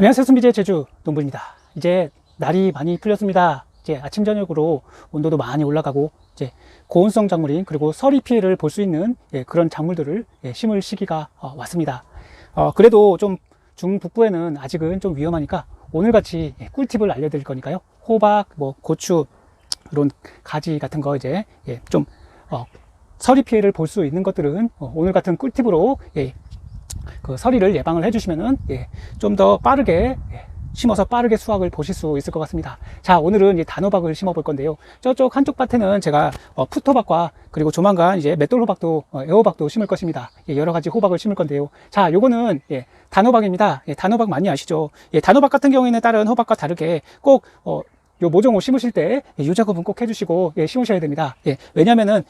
안녕하세요. 순비제 제주 농부입니다. 이제 날이 많이 풀렸습니다. 이제 아침 저녁으로 온도도 많이 올라가고 이제 고온성 작물인 그리고 서리 피해를 볼 수 있는 그런 작물들을 심을 시기가 왔습니다. 그래도 좀 중북부에는 아직은 좀 위험하니까 오늘같이 꿀팁을 알려드릴 거니까요. 호박, 뭐 고추 이런 가지 같은 거 이제 좀 서리 피해를 볼 수 있는 것들은 오늘 같은 꿀팁으로 그 서리를 예방을 해주시면은 좀 더 빠르게 심어서 빠르게 수확을 보실 수 있을 것 같습니다. 자, 오늘은 이 단호박을 심어 볼 건데요. 저쪽 한쪽 밭에는 제가 푸토박과 그리고 조만간 이제 맷돌호박도 애호박도 심을 것입니다. 여러 가지 호박을 심을 건데요. 자, 요거는 단호박입니다. 단호박 많이 아시죠? 단호박 같은 경우에는 다른 호박과 다르게 꼭 요 모종을 심으실 때 이 작업은 꼭 해주시고 심으셔야 됩니다. 왜냐면은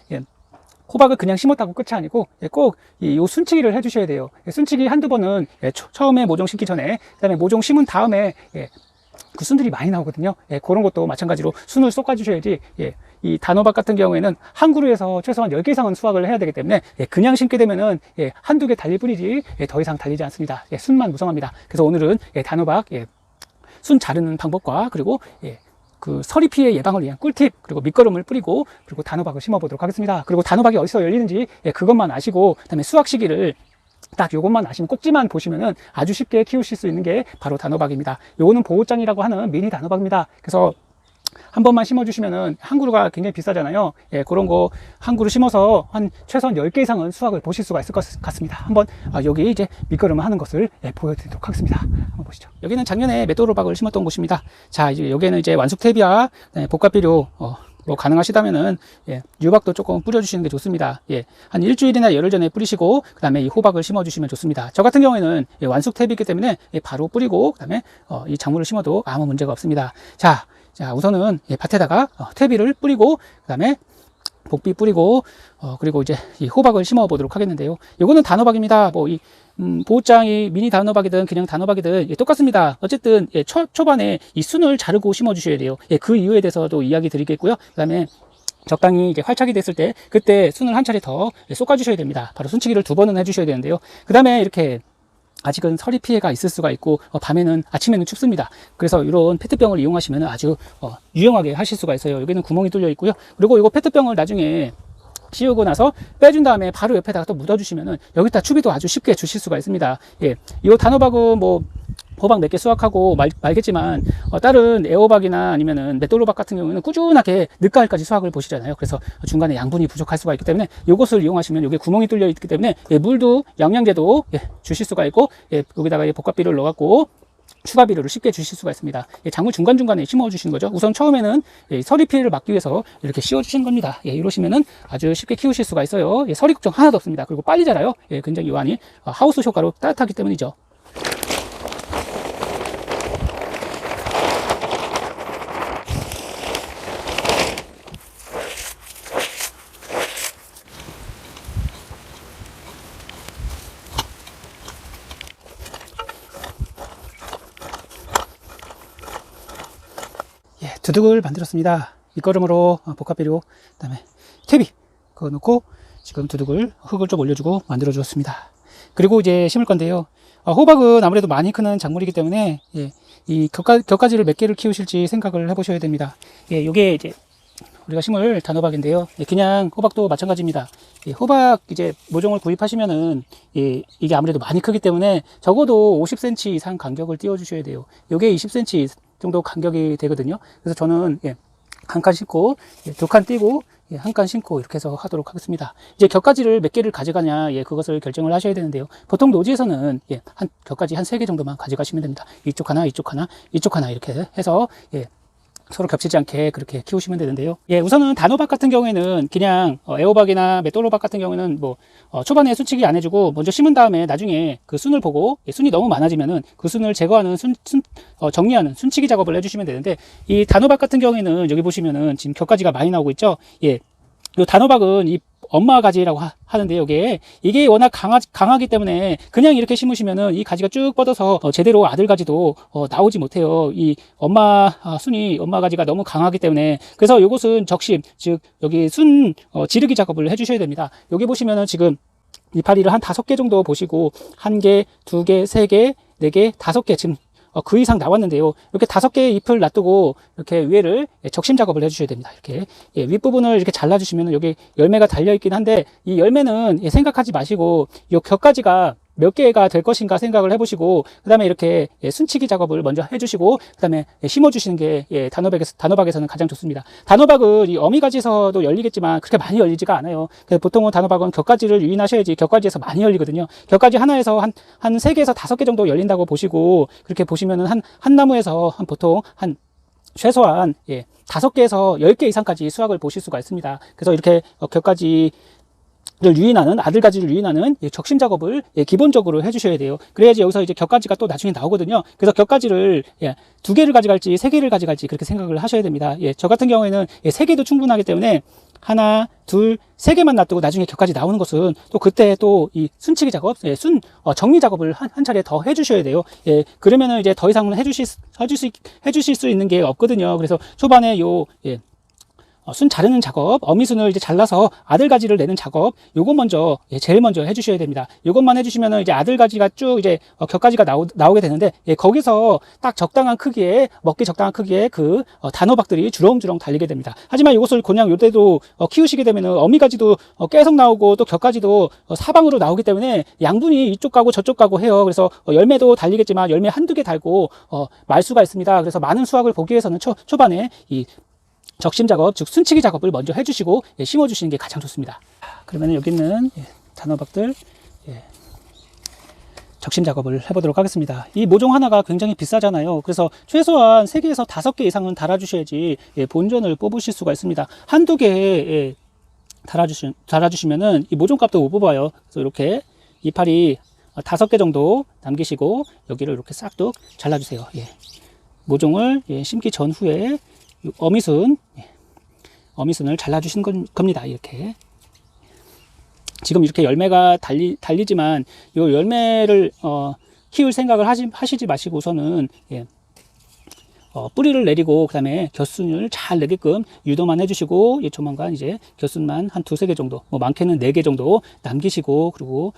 호박을 그냥 심었다고 끝이 아니고 꼭 이 순치기를 해주셔야 돼요. 순치기 한두 번은 처음에 모종 심기 전에, 그 다음에 모종 심은 다음에 그 순들이 많이 나오거든요. 그런 것도 마찬가지로 순을 쏟아주셔야지. 이 단호박 같은 경우에는 한 그루에서 최소한 10개 이상은 수확을 해야 되기 때문에 그냥 심게 되면은 한두 개 달릴 뿐이지 더 이상 달리지 않습니다. 순만 무성합니다. 그래서 오늘은 단호박 순 자르는 방법과 그리고 그 서리 피해 예방을 위한 꿀팁, 그리고 밑거름을 뿌리고 그리고 단호박을 심어 보도록 하겠습니다. 그리고 단호박이 어디서 열리는지 그것만 아시고, 그다음에 수확 시기를 딱 요것만 아시면, 꼭지만 보시면은 아주 쉽게 키우실 수 있는 게 바로 단호박입니다. 요거는 보호장이라고 하는 미니 단호박입니다. 그래서 한 번만 심어주시면은 한 그루가 굉장히 비싸잖아요. 그런 거 한 그루 심어서 한 최소한 10개 이상은 수확을 보실 수가 있을 것 같습니다. 한번 여기 이제 밑거름을 하는 것을 보여드리도록 하겠습니다. 한번 보시죠. 여기는 작년에 맷돌호박을 심었던 곳입니다. 자, 이제 여기에는 이제 완숙탭이야 복합비료 로 가능하시다면은 유박도 조금 뿌려주시는 게 좋습니다. 한 일주일이나 열흘 전에 뿌리시고 그 다음에 이 호박을 심어주시면 좋습니다. 저 같은 경우에는 완숙탭이기 때문에 바로 뿌리고 그 다음에 이 작물을 심어도 아무 문제가 없습니다. 자, 우선은 밭에다가 퇴비를 뿌리고 그 다음에 복비 뿌리고 그리고 이제 이 호박을 심어 보도록 하겠는데요. 이거는 단호박입니다. 뭐 이 보호장이 미니 단호박이든 그냥 단호박이든 똑같습니다. 어쨌든 초반에 이 순을 자르고 심어 주셔야 돼요. 그 이유에 대해서도 이야기 드리겠고요. 그 다음에 적당히 이제 활착이 됐을 때 그때 순을 한 차례 더 쏟아 주셔야 됩니다. 바로 순치기를 2번은 해 주셔야 되는데요. 그 다음에 이렇게 아직은 서리 피해가 있을 수가 있고 밤에는, 아침에는 춥습니다. 그래서 이런 페트병을 이용하시면 아주 유용하게 하실 수가 있어요. 여기는 구멍이 뚫려 있고요. 그리고 이거 페트병을 나중에 씌우고 나서 빼준 다음에 바로 옆에다가 또 묻어주시면은 여기다 추비도 아주 쉽게 주실 수가 있습니다. 이 단호박은 뭐 호박 몇 개 수확하고 말겠지만 다른 애호박이나 아니면은 맷돌호박 같은 경우는 꾸준하게 늦가을까지 수확을 보시잖아요. 그래서 중간에 양분이 부족할 수가 있기 때문에 이것을 이용하시면 여기 구멍이 뚫려 있기 때문에 물도 영양제도 주실 수가 있고 여기다가 복합비료를 넣어갖고 추가 비료를 쉽게 주실 수가 있습니다. 작물 중간중간에 심어 주시는 거죠. 우선 처음에는 서리 피해를 막기 위해서 이렇게 씌워 주시는 겁니다. 이러시면은 아주 쉽게 키우실 수가 있어요. 서리 걱정 하나도 없습니다. 그리고 빨리 자라요. 굉장히 요한이 하우스 효과로 따뜻하기 때문이죠. 두둑을 만들었습니다. 밑거름으로 복합비료, 그 다음에 퇴비 그거 넣고 지금 두둑을 흙을 좀 올려주고 만들어 주었습니다. 그리고 이제 심을 건데요. 호박은 아무래도 많이 크는 작물이기 때문에 이 격가지를 몇 개를 키우실지 생각을 해보셔야 됩니다. 요게 이제 우리가 심을 단호박인데요. 그냥 호박도 마찬가지입니다. 호박 이제 모종을 구입하시면은 이게 아무래도 많이 크기 때문에 적어도 50cm 이상 간격을 띄워 주셔야 돼요. 요게 20cm 정도 간격이 되거든요. 그래서 저는 한 칸 심고 2칸 띄고 한 칸 심고 이렇게 해서 하도록 하겠습니다. 이제 격가지를 몇 개를 가져가냐 그것을 결정을 하셔야 되는데요. 보통 노지에서는 한 격가지 한 3개 정도만 가져가시면 됩니다. 이쪽 하나 이쪽 하나 이쪽 하나 이렇게 해서 서로 겹치지 않게 그렇게 키우시면 되는데요. 우선은 단호박 같은 경우에는 그냥 애호박이나 맷돌호박 같은 경우에는 뭐 초반에 순치기 안 해주고 먼저 심은 다음에 나중에 그 순을 보고 순이 너무 많아지면은 그 순을 제거하는 정리하는 순치기 작업을 해주시면 되는데, 이 단호박 같은 경우에는 여기 보시면은 지금 격가지가 많이 나오고 있죠. 요 단호박은 이 엄마 가지라고 하는데 이게 워낙 강하기 때문에 그냥 이렇게 심으시면은 이 가지가 쭉 뻗어서 제대로 아들 가지도 나오지 못해요. 이 엄마 순이 엄마 가지가 너무 강하기 때문에. 그래서 요것은 적심, 즉 여기 순 지르기 작업을 해주셔야 됩니다. 여기 보시면은 지금 이파리를 한 5개 정도 보시고 1개, 2개, 3개, 4개, 5개 지금 그 이상 나왔는데요. 이렇게 5개의 잎을 놔두고 이렇게 위에를 적심 작업을 해주셔야 됩니다. 이렇게 윗부분을 이렇게 잘라주시면 여기 열매가 달려있긴 한데 이 열매는 생각하지 마시고 이 격가지가 몇 개가 될 것인가 생각을 해보시고 그 다음에 이렇게 순치기 작업을 먼저 해주시고 그 다음에 심어주시는 게 단호박에서는 가장 좋습니다. 단호박은 이 어미가지에서도 열리겠지만 그렇게 많이 열리지가 않아요. 그래서 보통은 단호박은 격가지를 유인하셔야지 격가지에서 많이 열리거든요. 격가지 하나에서 한 3개에서 5개 정도 열린다고 보시고 그렇게 보시면은 한 나무에서 보통 최소한 5개에서 10개 이상까지 수확을 보실 수가 있습니다. 그래서 이렇게 격가지 아들가지를 유인하는 적심 작업을 기본적으로 해주셔야 돼요. 그래야지 여기서 이제 격가지가 또 나중에 나오거든요. 그래서 격가지를 2개를 가져갈지 3개를 가져갈지 그렇게 생각을 하셔야 됩니다. 저 같은 경우에는 3개도 충분하기 때문에 하나, 둘, 3개만 놔두고 나중에 격가지 나오는 것은 또 그때 또 이 순치기 작업, 정리 작업을 한 차례 더 해주셔야 돼요. 그러면은 이제 더 이상은 해주실 수 있는 게 없거든요. 그래서 초반에 순 자르는 작업, 어미순을 이제 잘라서 아들가지를 내는 작업, 요거 먼저, 제일 먼저 해주셔야 됩니다. 요것만 해주시면은 이제 아들가지가 쭉 이제 격가지가 나오게 되는데, 거기서 딱 적당한 크기에, 먹기 적당한 크기에 단호박들이 주렁주렁 달리게 됩니다. 하지만 이것을 그냥 요때도 키우시게 되면은 어미가지도 계속 나오고 또 격가지도 사방으로 나오기 때문에 양분이 이쪽 가고 저쪽 가고 해요. 그래서 열매도 달리겠지만 열매 한두 개 달고 말 수가 있습니다. 그래서 많은 수확을 보기 위해서는 초반에 이 적심 작업, 즉 순치기 작업을 먼저 해주시고 심어주시는 게 가장 좋습니다. 그러면 여기 있는 단호박들 적심 작업을 해보도록 하겠습니다. 이 모종 하나가 굉장히 비싸잖아요. 그래서 최소한 3개에서 5개 이상은 달아주셔야지 본전을 뽑으실 수가 있습니다. 한두 개 달아주시면은 이 모종값도 못 뽑아요. 그래서 이렇게 이파리 5개 정도 남기시고 여기를 이렇게 싹둑 잘라주세요. 모종을 심기 전후에 어미순을 잘라주시는 겁니다. 이렇게 지금 이렇게 열매가 달리지만 이 열매를 키울 생각을 하시지 마시고 우선은 뿌리를 내리고 그 다음에 곁순을 잘 내게끔 유도만 해주시고 조만간 이제 곁순만 한 2-3개 정도, 많게는 4개 정도 남기시고 그리고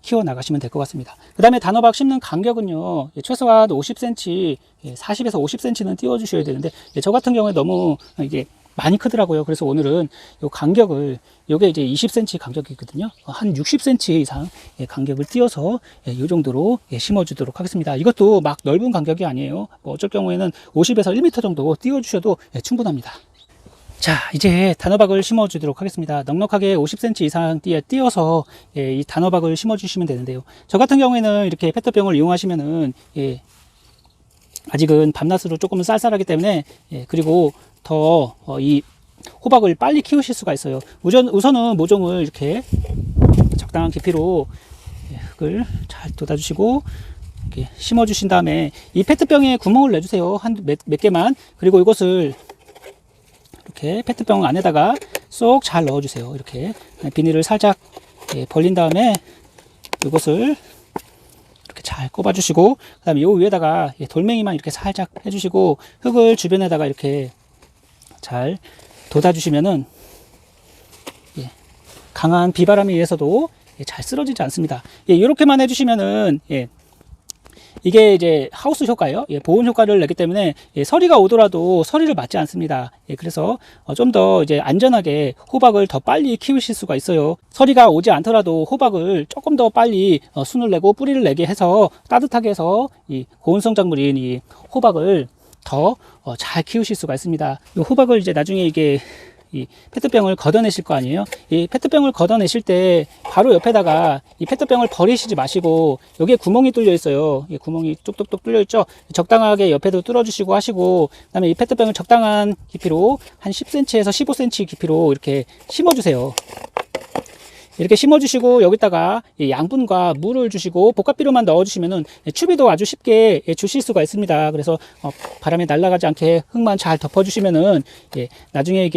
키워 나가시면 될 것 같습니다. 그 다음에 단호박 심는 간격은요, 최소한 50cm, 40에서 50cm는 띄워 주셔야 되는데, 저 같은 경우에 너무 이게 많이 크더라고요. 그래서 오늘은 요 간격을, 요게 이제 20cm 간격이거든요. 한 60cm 이상 간격을 띄워서 이 정도로 심어 주도록 하겠습니다. 이것도 막 넓은 간격이 아니에요. 어쩔 경우에는 50에서 1m 정도 띄워 주셔도 충분합니다. 자, 이제 단호박을 심어 주도록 하겠습니다. 넉넉하게 50cm 이상 띄어서 이 단호박을 심어 주시면 되는데요. 저 같은 경우에는 이렇게 페트병을 이용하시면은 아직은 밤낮으로 조금 쌀쌀하기 때문에 그리고 더 이 호박을 빨리 키우실 수가 있어요. 우선은 모종을 이렇게 적당한 깊이로 흙을 잘 돋아주시고 이렇게 심어 주신 다음에 이 페트병에 구멍을 내주세요. 몇 개만. 그리고 이것을 이렇게 페트병 안에다가 쏙 잘 넣어주세요. 이렇게 비닐을 살짝 벌린 다음에 이것을 이렇게 잘 꼽아주시고 그 다음에 이 위에다가 돌멩이만 이렇게 살짝 해주시고 흙을 주변에다가 이렇게 잘 돋아주시면은 강한 비바람에 의해서도 잘 쓰러지지 않습니다. 이렇게만 해주시면은 이게 이제 하우스 효과예요. 보온 효과를 내기 때문에 서리가 오더라도 서리를 맞지 않습니다. 그래서 좀 더 이제 안전하게 호박을 더 빨리 키우실 수가 있어요. 서리가 오지 않더라도 호박을 조금 더 빨리 순을 내고 뿌리를 내게 해서 따뜻하게 해서 이 고온성 작물인 이 호박을 더 잘 키우실 수가 있습니다. 이 호박을 이제 나중에 이게 이 페트병을 걷어내실 거 아니에요. 이 페트병을 걷어내실 때 바로 옆에다가 이 페트병을 버리시지 마시고 여기에 구멍이 뚫려 있어요. 구멍이 뚝뚝뚝 뚫려 있죠. 적당하게 옆에도 뚫어 주시고 하시고 그 다음에 이 페트병을 적당한 깊이로 한 10cm에서 15cm 깊이로 이렇게 심어 주세요. 이렇게 심어 주시고 여기다가 양분과 물을 주시고 복합비료만 넣어 주시면은 추비도 아주 쉽게 주실 수가 있습니다. 그래서 바람에 날아가지 않게 흙만 잘 덮어 주시면은 나중에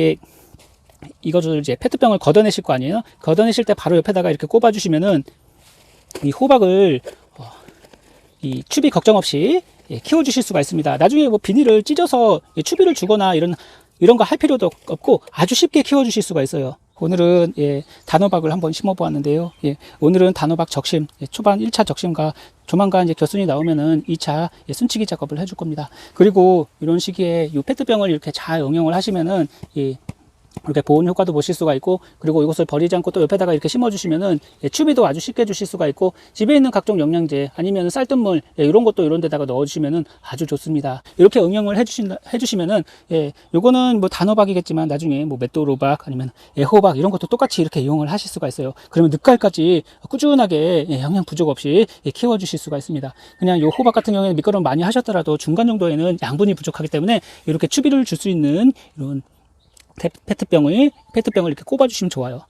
이것을 이제 페트병을 걷어내실 거 아니에요. 걷어내실 때 바로 옆에다가 이렇게 꼽아 주시면은 이 호박을 이 추비 걱정 없이 키워 주실 수가 있습니다. 나중에 비닐을 찢어서 추비를 주거나 이런 거 할 필요도 없고 아주 쉽게 키워 주실 수가 있어요. 오늘은 단호박을 한번 심어 보았는데요. 오늘은 단호박 적심, 초반 1차 적심과 조만간 이제 겨순이 나오면은 2차 순치기 작업을 해줄 겁니다. 그리고 이런 시기에 이 페트병을 이렇게 잘 응용을 하시면은 이렇게 보온 효과도 보실 수가 있고, 그리고 이것을 버리지 않고 또 옆에다가 이렇게 심어 주시면은 추비도 아주 쉽게 주실 수가 있고, 집에 있는 각종 영양제 아니면 쌀뜨물 이런 것도 이런 데다가 넣어 주시면은 아주 좋습니다. 이렇게 응용을 해주시면은 요거는 뭐 단호박이겠지만 나중에 뭐 맷도로박 아니면 애호박 이런 것도 똑같이 이렇게 이용을 하실 수가 있어요. 그러면 늦가을까지 꾸준하게 영양 부족 없이 키워 주실 수가 있습니다. 그냥 요 호박 같은 경우에는 밑거름 많이 하셨더라도 중간 정도에는 양분이 부족하기 때문에 이렇게 추비를 줄 수 있는 이런 페트병을 이렇게 꼽아주시면 좋아요.